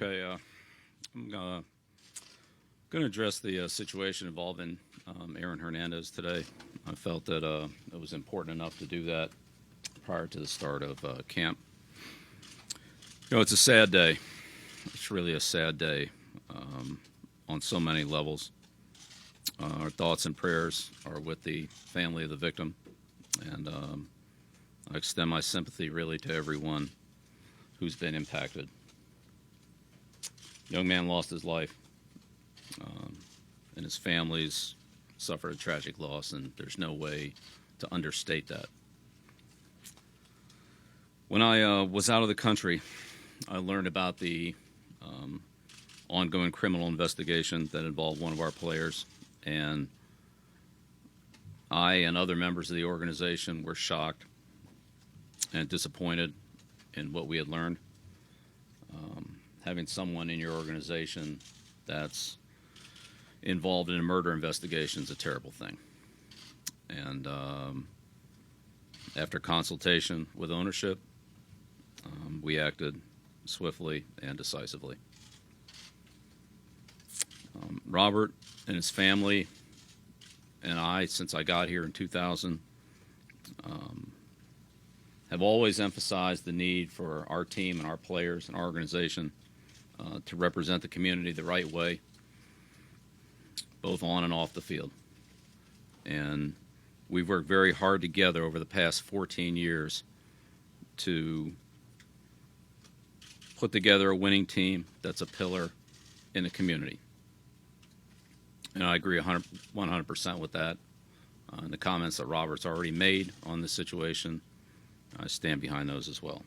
Okay, I'm going to address the situation involving Aaron Hernandez today. I felt that it was important enough to do that prior to the start of camp. You know, it's a sad day. It's really a sad day on so many levels. Our thoughts and prayers are with the family of the victim, and I extend my sympathy really to everyone who's been impacted. Young man lost his life, and his family's suffered a tragic loss, and there's no way to understate that. When I was out of the country, I learned about the ongoing criminal investigation that involved one of our players, and I and other members of the organization were shocked and disappointed in what we had learned. Having someone in your organization that's involved in a murder investigation is a terrible thing. And after consultation with ownership, we acted swiftly and decisively. Robert and his family and I, since I got here in 2000, have always emphasized the need for our team and our players and our organization to represent the community the right way, both on and off the field. And we've worked very hard together over the past 14 years to put together a winning team that's a pillar in the community. And I agree 100% with that. The comments that Robert's already made on this situation, I stand behind those as well.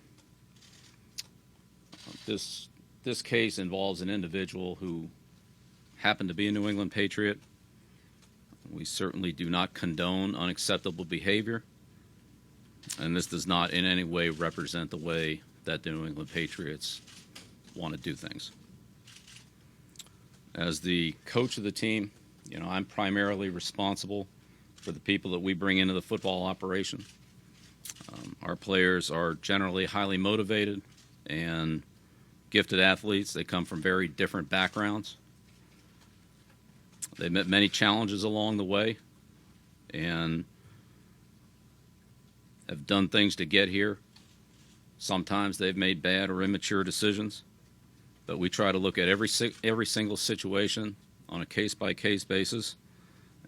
This case involves an individual who happened to be a New England Patriot. We certainly do not condone unacceptable behavior, and this does not in any way represent the way that the New England Patriots want to do things. As the coach of the team, you know, I'm primarily responsible for the people that we bring into the football operation. Our players are generally highly motivated and gifted athletes. They come from very different backgrounds. They've met many challenges along the way and have done things to get here. Sometimes they've made bad or immature decisions, but we try to look at every single situation on a case-by-case basis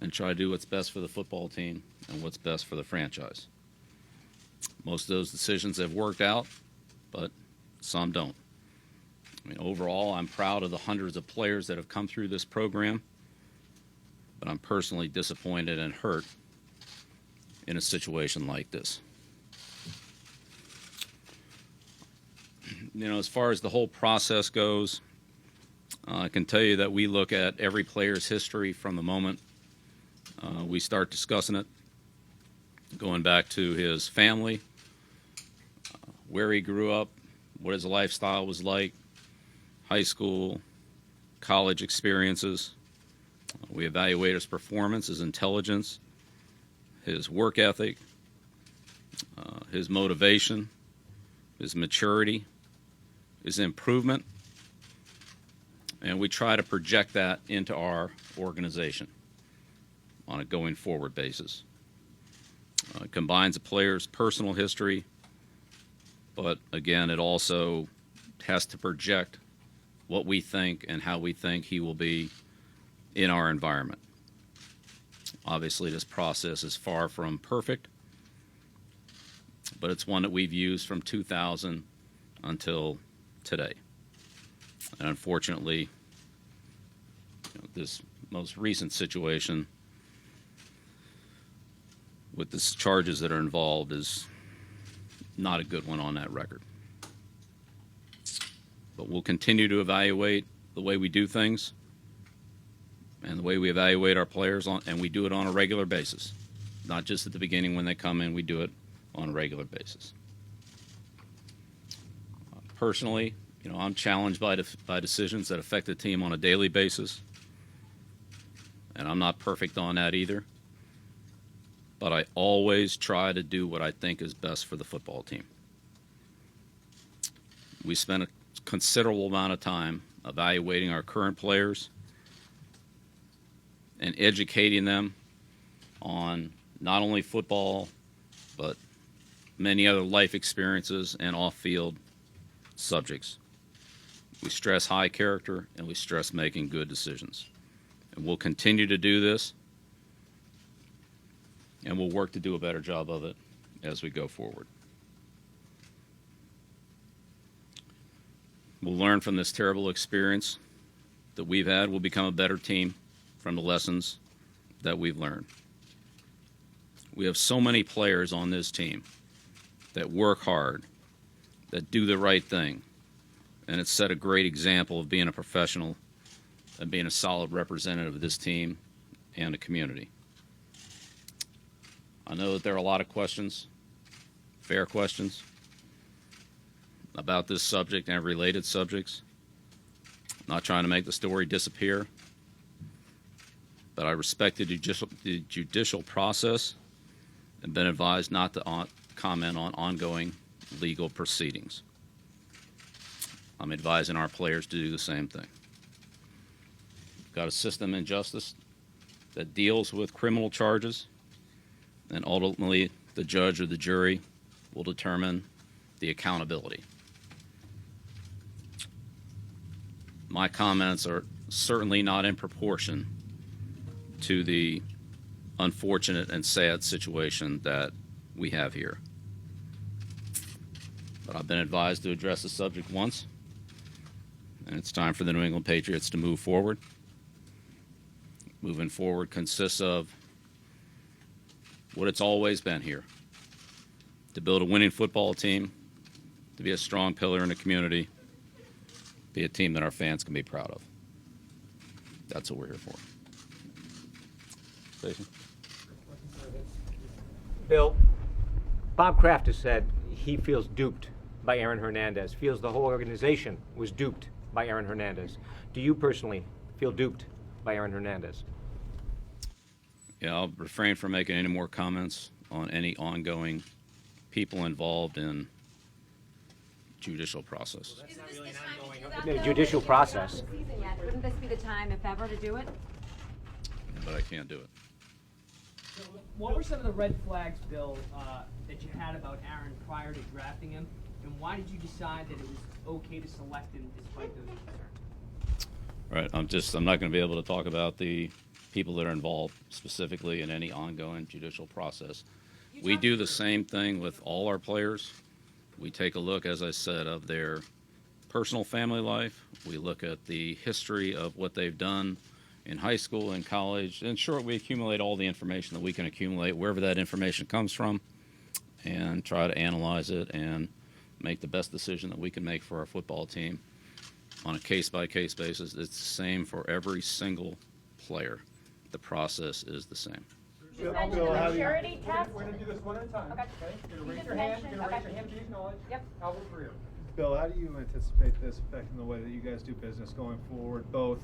and try to do what's best for the football team and what's best for the franchise. Most of those decisions have worked out, but some don't. I mean, overall, I'm proud of the hundreds of players that have come through this program, but I'm personally disappointed and hurt in a situation like this. You know, as far as the whole process goes, I can tell you that we look at every player's history from the moment we start discussing it, going back to his family, where he grew up, what his lifestyle was like, high school, college experiences. We evaluate his performance, his intelligence, his work ethic, his motivation, his maturity, his improvement, and we try to project that into our organization on a going forward basis. It combines a player's personal history, but again, it also has to project what we think and how we think he will be in our environment. Obviously, this process is far from perfect, but it's one that we've used from 2000 until today. And unfortunately, you know, this most recent situation with the charges that are involved is not a good one on that record. But we'll continue to evaluate the way we do things and the way we evaluate our players, and we do it on a regular basis. Not just at the beginning when they come in, we do it on a regular basis. Personally, you know, I'm challenged by decisions that affect the team on a daily basis, and I'm not perfect on that either. But I always try to do what I think is best for the football team. We spent considerable amount of time evaluating our current players and educating them on not only football, but many other life experiences and off-field subjects. We stress high character, and we stress making good decisions. And we'll continue to do this, and we'll work to do a better job of it as we go forward. We'll learn from this terrible experience that we've had. We'll become a better team from the lessons that we've learned. We have so many players on this team that work hard, that do the right thing, and it's set a great example of being a professional and being a solid representative of this team and the community. I know that there are a lot of questions, fair questions, about this subject and related subjects. I'm not trying to make the story disappear, but I respect the judicial process and been advised not to comment on ongoing legal proceedings. I'm advising our players to do the same thing. We've got a system in justice that deals with criminal charges, and ultimately the judge or the jury will determine the accountability. My comments are certainly not in proportion to the unfortunate and sad situation that we have here. But I've been advised to address the subject once, and it's time for the New England Patriots to move forward. Moving forward consists of what it's always been here: to build a winning football team, to be a strong pillar in the community, be a team that our fans can be proud of. That's what we're here for. Jason? Bill, Bob Kraft has said he feels duped by Aaron Hernandez, feels the whole organization was duped by Aaron Hernandez. Do you personally feel duped by Aaron Hernandez? Yeah, I'll refrain from making any more comments on any ongoing people involved in judicial process. Well, that's not really an ongoing judicial process. Wouldn't this be the time, if ever, to do it? But I can't do it. What were some of the red flags, Bill, that you had about Aaron prior to drafting him, and why did you decide that it was okay to select him despite those concerns? Right, I'm not going to be able to talk about the people that are involved specifically in any ongoing judicial process. We do the same thing with all our players. We take a look, as I said, of their personal family life. We look at the history of what they've done in high school and college. In short, we accumulate all the information that we can accumulate, wherever that information comes from, and try to analyze it and make the best decision that we can make for our football team on a case-by-case basis. It's the same for every single player. The process is the same. Bill, Maturity test? We're going to do this one at a time. Okay. You're going to raise your hand. You're going to raise your hand to acknowledge. Yep. I'll vote for you. Bill, how do you anticipate this affecting the way that you guys do business going forward, both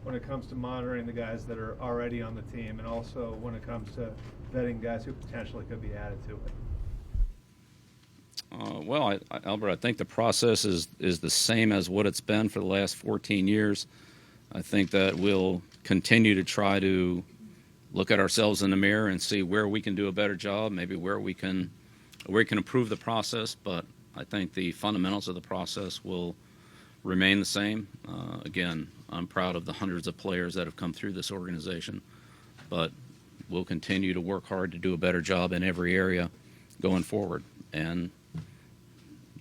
when it comes to monitoring the guys that are already on the team and also when it comes to vetting guys who potentially could be added to it? Well, Albert, I think the process is the same as what it's been for the last 14 years. I think that we'll continue to try to look at ourselves in the mirror and see where we can do a better job, maybe where we can improve the process, but I think the fundamentals of the process will remain the same. Again, I'm proud of the hundreds of players that have come through this organization, but we'll continue to work hard to do a better job in every area going forward. And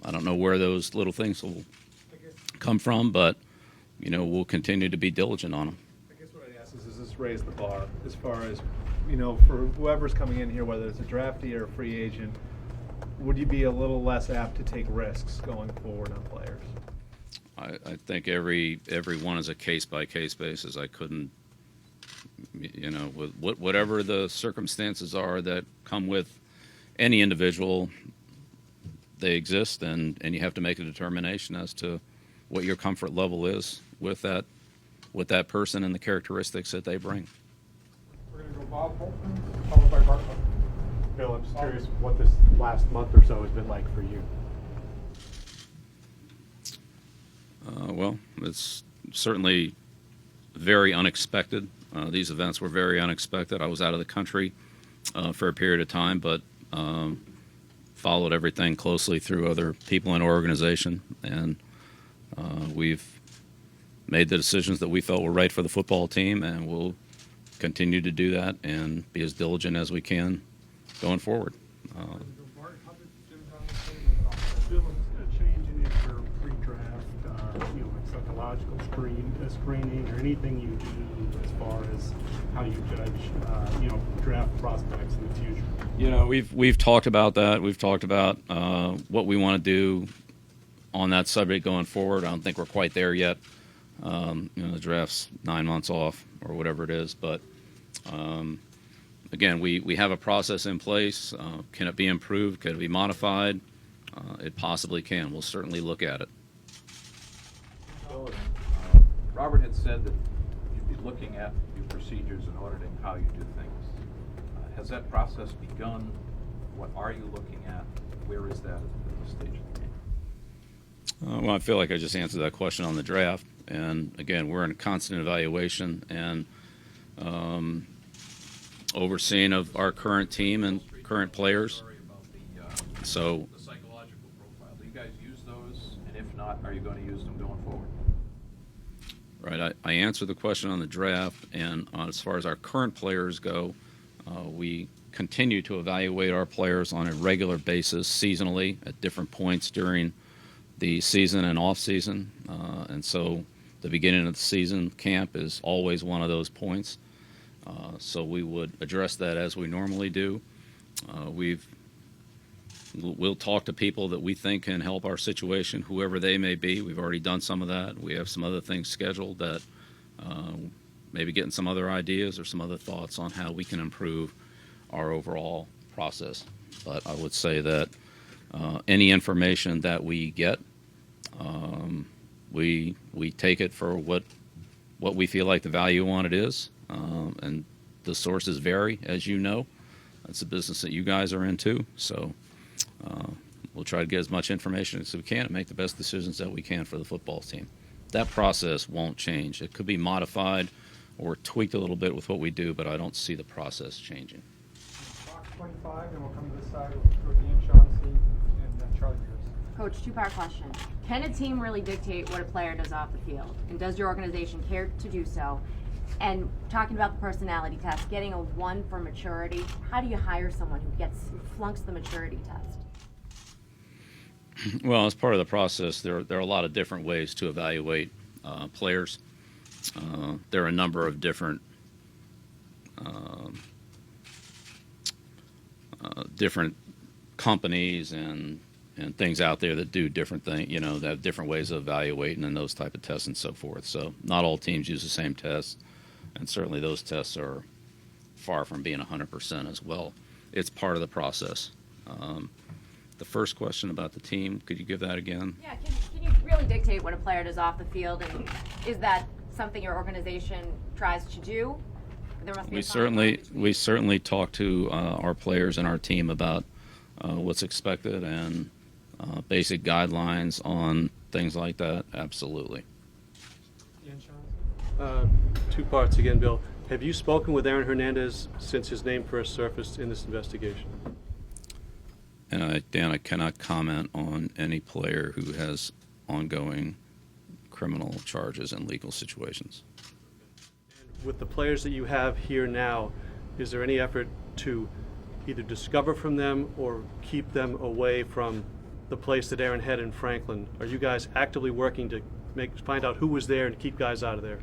I don't know where those little things will come from, but we'll continue to be diligent on them. I guess what I'd ask is, does this raise the bar as far as, for whoever's coming in here, whether it's a draftee or a free agent, would you be a little less apt to take risks going forward on players? I think every one is a case-by-case basis. I couldn't, with whatever the circumstances are that come with any individual, they exist, and you have to make a determination as to what your comfort level is with that person and the characteristics that they bring. We're going to go Bob Bolton, followed by Bartlett. Bill, I'm just curious what this last month or so has been like for you. Well, it's certainly very unexpected. These events were very unexpected. I was out of the country for a period of time, but followed everything closely through other people in our organization, and we've made the decisions that we felt were right for the football team, and we'll continue to do that and be as diligent as we can going forward. Bart, how did Jim Johnson Bill, a change in your pre-draft, like psychological screening or anything you do as far as how you judge, draft prospects in the future? We've talked about that. We've talked about what we want to do on that subject going forward. I don't think we're quite there yet. The draft's 9 months off or whatever it is, but again, we have a process in place. Can it be improved? Can it be modified? It possibly can. We'll certainly look at it. So, Robert had said that you'd be looking at your procedures and auditing how you do things. Has that process begun? What are you looking at? Where is that at this stage of the game? Well, I feel like I just answered that question on the draft. And again, we're in constant evaluation and overseeing of our current team and current players. So, the psychological profile. Do you guys use those? And if not, are you going to use them going forward? right, I answered the question on the draft, and as far as our current players go, we continue to evaluate our players on a regular basis, seasonally, at different points during the season and off season, and so the beginning of the season camp is always one of those points. So we would address that as we normally do. We'll talk to people that we think can help our situation, whoever they may be. We've already done some of that. We have some other things scheduled that maybe getting some other ideas or some other thoughts on how we can improve our overall process. But I would say that any information that we get, we take it for what we feel like the value on it is, and the sources vary, as you know. That's a business that you guys are into, so we'll try to get as much information as we can and make the best decisions that we can for the football team. That process won't change. It could be modified or tweaked a little bit with what we do, but I don't see the process changing. Box 25, and we'll come to this side with Ian Shaughnessy and Charlie Pierce. Coach, two-part question. Can a team really dictate what a player does off the field? And does your organization care to do so? And talking about the personality test, getting a 1 for maturity, how do you hire someone who flunks the maturity test? Well, as part of the process, there are a lot of different ways to evaluate players. There are a number of different companies and things out there that do different things, that have different ways of evaluating and those type of tests and so forth. So not all teams use the same tests, and certainly those tests are far from being 100% as well. It's part of the process. The first question about the team, could you give that again? Yeah, can you really dictate what a player does off the field? And is that something your organization tries to do? There must be We certainly talk to our players and our team about what's expected and basic guidelines on things like that. Absolutely. Ian Shaughnessy. 2 parts again, Bill. Have you spoken with Aaron Hernandez since his name first surfaced in this investigation? And Dan, I cannot comment on any player who has ongoing criminal charges and legal situations. With the players that you have here now, is there any effort to either discover from them or keep them away from the place that Aaron had in Franklin? Are you guys actively working to find out who was there and keep guys out of there?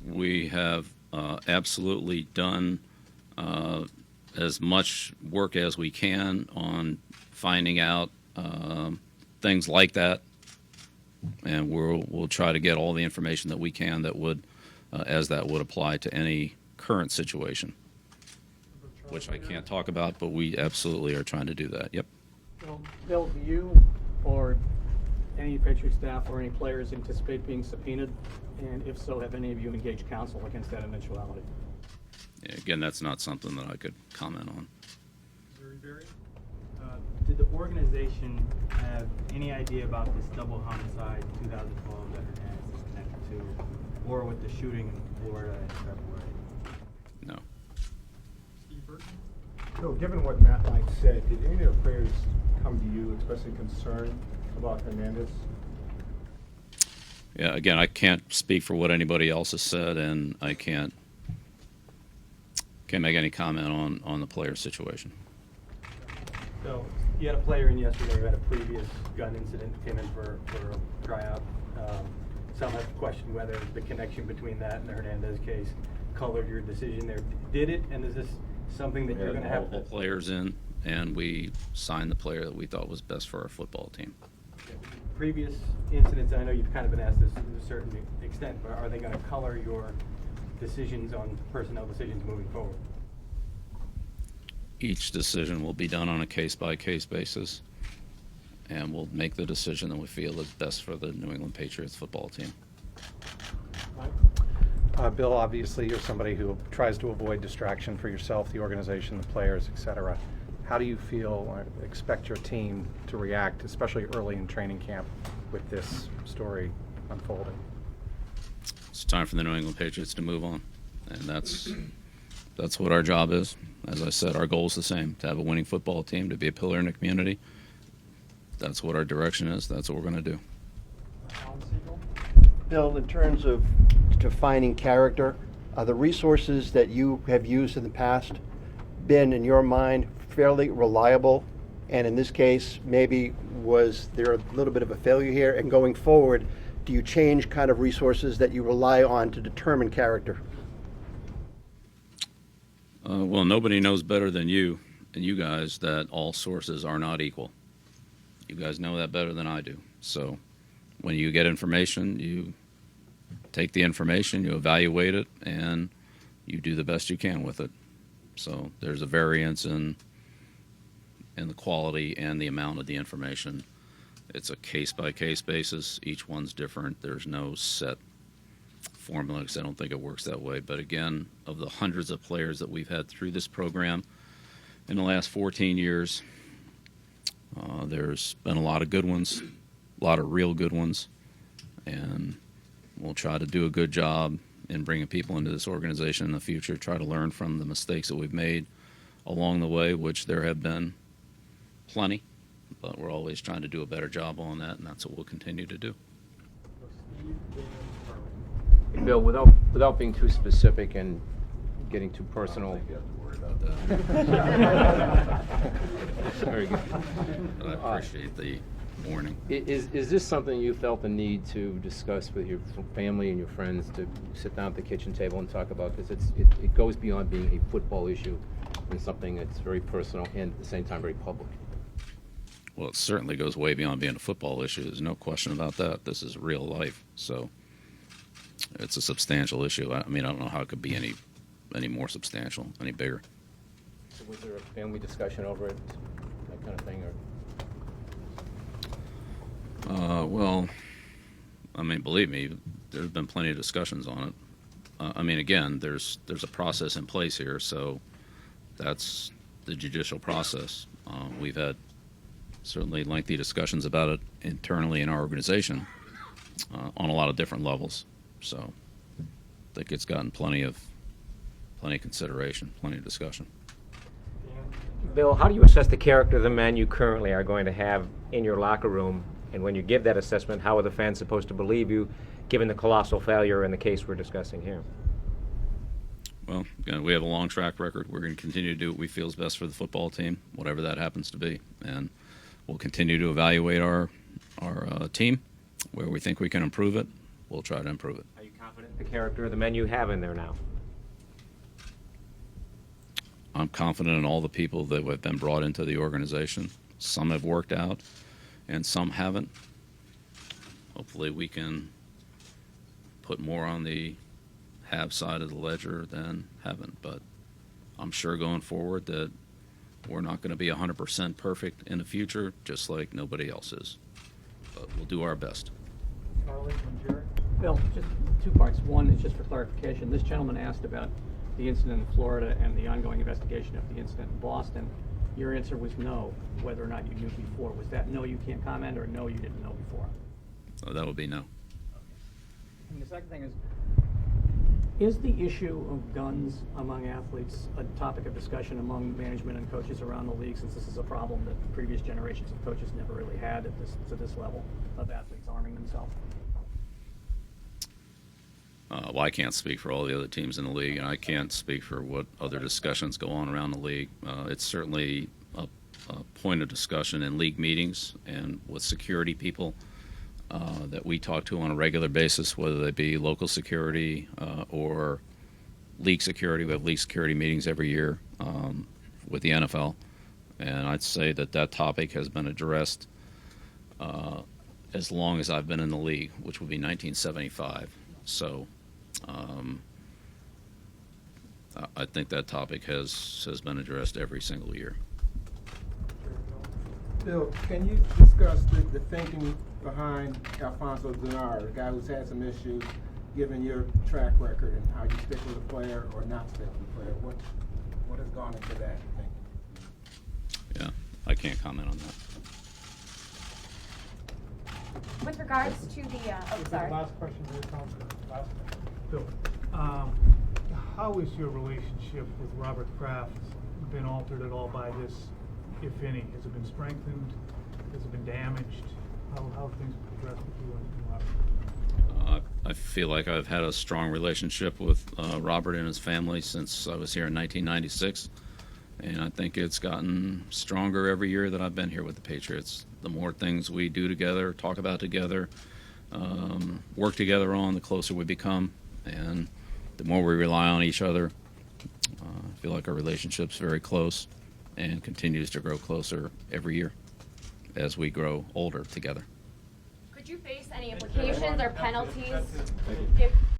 We have absolutely done as much work as we can on finding out things like that, and we'll try to get all the information that we can that would apply to any current situation, which I can't talk about, but we absolutely are trying to do that. Yep. Bill, do you or any Patriot staff or any players anticipate being subpoenaed? And if so, have any of you engaged counsel against that eventuality? Yeah, again, that's not something that I could comment on. Very, very. Did the organization organization have any idea about this double homicide 2012 that Hernandez is connected to, or with the shooting in Florida in February? No. So, given what Matt Knight said, did any of the players come to you expressing concern about Hernandez? Yeah, again, I can't speak for what anybody else has said, and I can't make any comment on the player situation. So you had a player in yesterday who had a previous gun incident, came in for a tryout. Some have questioned whether the connection between that and the Hernandez case colored your decision there. Did it? And is this something that you're going to have? Multiple players in, and we signed the player that we thought was best for our football team. Previous incidents, I know you've kind of been asked this to a certain extent, but are they going to color your decisions on personnel decisions moving forward? Each decision will be done on a case-by-case basis, and we'll make the decision that we feel is best for the New England Patriots football team. Bill, obviously you're somebody who tries to avoid distraction for yourself, the organization, the players, etc. How do you feel or expect your team to react, especially early in training camp, with this story unfolding? It's time for the New England Patriots to move on, and that's what our job is. As I said, our goal is the same, to have a winning football team, to be a pillar in the community. That's what our direction is. That's what we're going to do. Bill, in terms of defining character, are the resources that you have used in the past been, in your mind, fairly reliable? And in this case, maybe was there a little bit of a failure here? And going forward, do you change kind of resources that you rely on to determine character? Well, nobody knows better than you and you guys that all sources are not equal. You guys know that better than I do. So when you get information, you take the information, you evaluate it, and you do the best you can with it. So there's a variance in the quality and the amount of the information. It's a case-by-case basis. Each one's different. There's no set formula, because I don't think it works that way. But again, of the hundreds of players that we've had through this program in the last 14 years, there's been a lot of good ones, a lot of real good ones, and we'll try to do a good job in bringing people into this organization in the future, try to learn from the mistakes that we've made along the way, which there have been plenty, but we're always trying to do a better job on that, and that's what we'll continue to do. Bill, without being too specific and getting too personal. Very good. But I appreciate the warning. Is this something you felt the need to discuss with your family and your friends, to sit down at the kitchen table and talk about? Because it goes beyond being a football issue and something that's very personal and at the same time very public. Well, it certainly goes way beyond being a football issue. There's no question about that. This is real life. So it's a substantial issue. I mean, I don't know how it could be any more substantial, any bigger. So was there a family discussion over it, that kind of thing? Or? Well, I mean, believe me, there's been plenty of discussions on it. I mean, again, there's a process in place here, so that's the judicial process. We've had certainly lengthy discussions about it internally in our organization on a lot of different levels. So I think it's gotten plenty of consideration, plenty of discussion. Bill, how do you assess the character of the men you currently are going to have in your locker room? And when you give that assessment, how are the fans supposed to believe you, given the colossal failure in the case we're discussing here? Well, again, we have a long track record. We're going to continue to do what we feel is best for the football team, whatever that happens to be. And we'll continue to evaluate our team. Where we think we can improve it, we'll try to improve it. Are you confident in the character of the men you have in there now? I'm confident in all the people that have been brought into the organization. Some have worked out, and some haven't. Hopefully we can put more on the have side of the ledger than haven't. But I'm sure going forward that we're not going to be 100% perfect in the future, just like nobody else is. But we'll do our best. Charlie and Jared? Bill, just two parts. One is just for clarification. This gentleman asked about the incident in Florida and the ongoing investigation of the incident in Boston. your answer was no, whether or not you knew before. Was that no, you can't comment, or no, you didn't know before? So that would be no. And the second thing is the issue of guns among athletes a topic of discussion among management and coaches around the league, since this is a problem that previous generations of coaches never really had to this level of athletes arming themselves? Well, I can't speak for all the other teams in the league, and I can't speak for what other discussions go on around the league. It's certainly a point of discussion in league meetings and with security people that we talk to on a regular basis, whether they be local security or league security. We have league security meetings every year with the NFL, and I'd say that topic has been addressed as long as I've been in the league, which would be 1975. So I think that topic has been addressed every single year. Bill, can you discuss the thinking behind Alfonso Denard, a guy who's had some issues, given your track record, and how you stick with a player or not stick with a player? What has gone into that, you think? Yeah, I can't comment on that. With regards to the, sorry. Last question to the council. Bill, how is your relationship with Robert Kraft been altered at all by this, if any? Has it been strengthened? Has it been damaged? How have things progressed with you and Robert? I feel like I've had a strong relationship with Robert and his family since I was here in 1996, and I think it's gotten stronger every year that I've been here with the Patriots. The more things we do together, talk about together, work together on, the closer we become, and the more we rely on each other. I feel like our relationship's very close and continues to grow closer every year as we grow older together. Could you face any implications or penalties